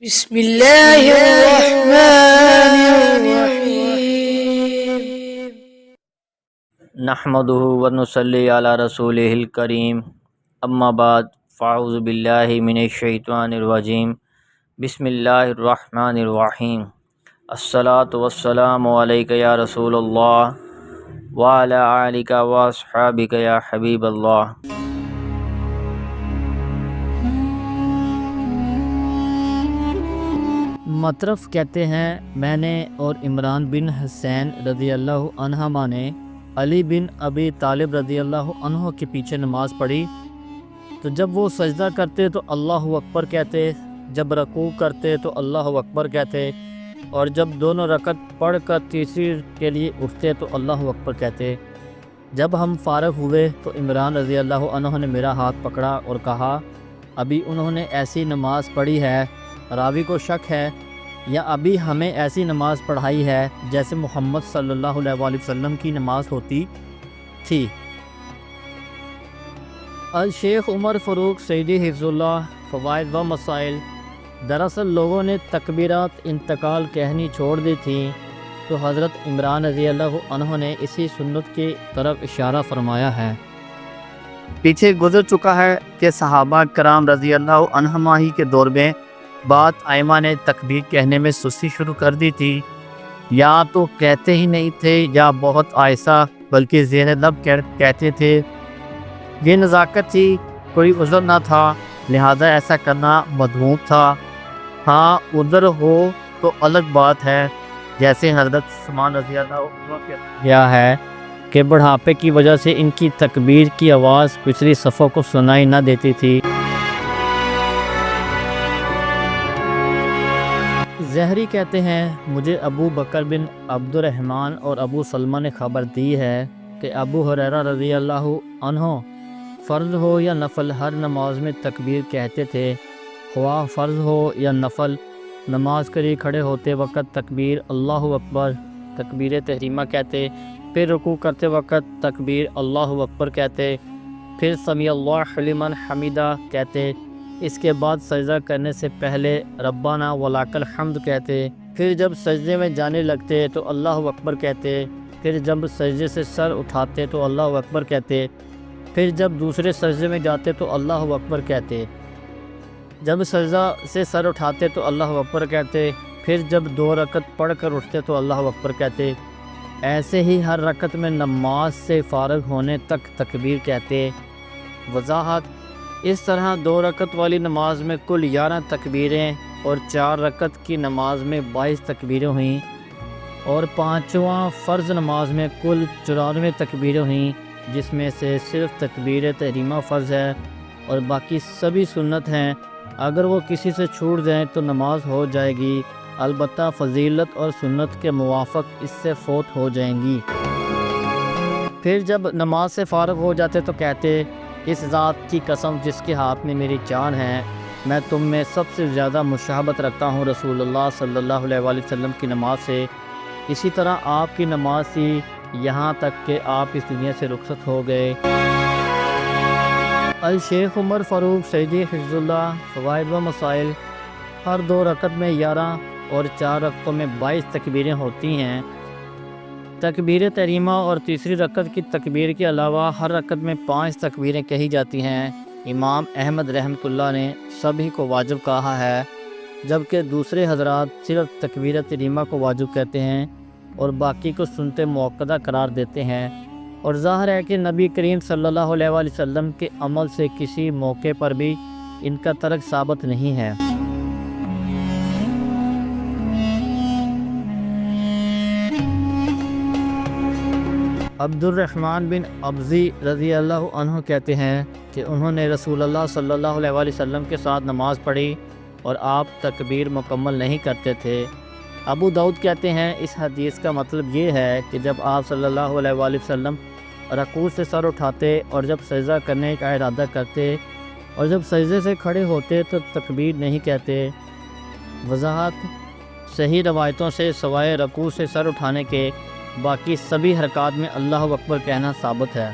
بسم اللہ الرحمن الرحیم نحمده ونصلی علی رسولہ الکریم اما بعد فاعوذ باللہ من الشیطان الرجیم بسم اللہ الرحمن الرحیم الصلاۃ والسلام علیک یا رسول اللہ وعلی آلک واصحابک یا حبیب اللہ۔ مطرف کہتے ہیں میں نے اور عمران بن حسین رضی اللہ عنہما نے علی بن ابی طالب رضی اللہ عنہ کے پیچھے نماز پڑھی، تو جب وہ سجدہ کرتے تو اللہ اکبر کہتے، جب رکوع کرتے تو اللہ اکبر کہتے، اور جب دونوں رکعت پڑھ کر تیسری کے لیے اٹھتے تو اللہ اکبر کہتے۔ جب ہم فارغ ہوئے تو عمران رضی اللہ عنہ نے میرا ہاتھ پکڑا اور کہا، ابھی انہوں نے ایسی نماز پڑھی ہے، راوی کو شک ہے، یا ابھی ہمیں ایسی نماز پڑھائی ہے جیسے محمد صلی اللہ علیہ وآلہ وسلم کی نماز ہوتی تھی۔ الشیخ عمر فاروق سعیدی حفظ اللہ فوائد و مسائل۔ دراصل لوگوں نے تکبیرات انتقال کہنی چھوڑ دی تھیں تو حضرت عمران رضی اللہ عنہ نے اسی سنت کی طرف اشارہ فرمایا ہے۔ پیچھے گزر چکا ہے کہ صحابہ کرام رضی اللہ عنہما ہی کے دور میں بعض ائمہ نے تکبیر کہنے میں سستی شروع کر دی تھی، یا تو کہتے ہی نہیں تھے یا بہت آہستہ بلکہ زیر لب کہتے تھے۔ یہ نزاکت تھی، کوئی عذر نہ تھا، لہذا ایسا کرنا مذموم تھا۔ ہاں عذر ہو تو الگ بات ہے، جیسے حضرت عثمان رضی اللہ عنہ کہا گیا ہے کہ بڑھاپے کی وجہ سے ان کی تکبیر کی آواز پچھلی صفوں کو سنائی نہ دیتی تھی۔ زہری کہتے ہیں مجھے ابو بکر بن عبد الرحمن اور ابو سلمہ نے خبر دی ہے کہ ابو ہریرہ رضی اللہ عنہ فرض ہو یا نفل ہر نماز میں تکبیر کہتے تھے، خواہ فرض ہو یا نفل۔ نماز کے لیے کھڑے ہوتے وقت تکبیر اللہ اکبر، تکبیر تحریمہ کہتے، پھر رکوع کرتے وقت تکبیر اللہ اکبر کہتے، پھر سمیع اللہ لمن حمیدہ کہتے، اس کے بعد سجدہ کرنے سے پہلے ربنا ولک الحمد کہتے، پھر جب سجدے میں جانے لگتے تو اللہ اکبر کہتے، پھر جب سجدے سے سر اٹھاتے تو اللہ اکبر کہتے، پھر جب دوسرے سجدے میں جاتے تو اللہ اکبر کہتے، جب سجدہ سے سر اٹھاتے تو اللہ اکبر کہتے، پھر جب 2 رکعت پڑھ کر اٹھتے تو اللہ اکبر کہتے، ایسے ہی ہر رکعت میں نماز سے فارغ ہونے تک تکبیر کہتے۔ وضاحت: اس طرح 2 رکعت والی نماز میں کل 11 تکبیریں اور 4 رکعت کی نماز میں 22 تکبیریں ہوئیں، اور 5واں فرض نماز میں کل 94 تکبیریں ہوئیں، جس میں سے صرف تکبیر تحریمہ فرض ہے اور باقی سبھی سنت ہیں۔ اگر وہ کسی سے چھوٹ جائیں تو نماز ہو جائے گی، البتہ فضیلت اور سنت کے موافق اس سے فوت ہو جائیں گی۔ پھر جب نماز سے فارغ ہو جاتے تو کہتے، اس ذات کی قسم جس کے ہاتھ میں میری جان ہے، میں تم میں سب سے زیادہ مشابہت رکھتا ہوں رسول اللہ صلی اللہ علیہ وآلہ وسلم کی نماز سے، اسی طرح آپ کی نماز تھی یہاں تک کہ آپ اس دنیا سے رخصت ہو گئے۔ الشیخ عمر فاروق سعیدی حفظ اللہ فوائد و مسائل۔ ہر 2 رکعت میں 11 اور 4 رکعتوں میں 22 تکبیریں ہوتی ہیں۔ تکبیر تحریمہ اور تیسری رکعت کی تکبیر کے علاوہ ہر رکعت میں 5 تکبیریں کہی جاتی ہیں۔ امام احمد رحمۃ اللہ نے سبھی کو واجب کہا ہے، جبکہ دوسرے حضرات صرف تکبیر تحریمہ کو واجب کہتے ہیں اور باقی کو سنت مؤکدہ قرار دیتے ہیں، اور ظاہر ہے کہ نبی کریم صلی اللہ علیہ وآلہ وسلم کے عمل سے کسی موقع پر بھی ان کا ترک ثابت نہیں ہے۔ عبد الرحمن بن ابزی رضی اللہ عنہ کہتے ہیں کہ انہوں نے رسول اللہ صلی اللہ علیہ وآلہ وسلم کے ساتھ نماز پڑھی اور آپ تکبیر مکمل نہیں کرتے تھے۔ ابو داؤد کہتے ہیں اس حدیث کا مطلب یہ ہے کہ جب آپ صلی اللہ علیہ وآلہ وسلم رکوع سے سر اٹھاتے اور جب سجدہ کرنے کا ارادہ کرتے اور جب سجدے سے کھڑے ہوتے تو تکبیر نہیں کہتے۔ وضاحت: صحیح روایتوں سے سوائے رکوع سے سر اٹھانے کے باقی سبھی حرکات میں اللہ اکبر کہنا ثابت ہے۔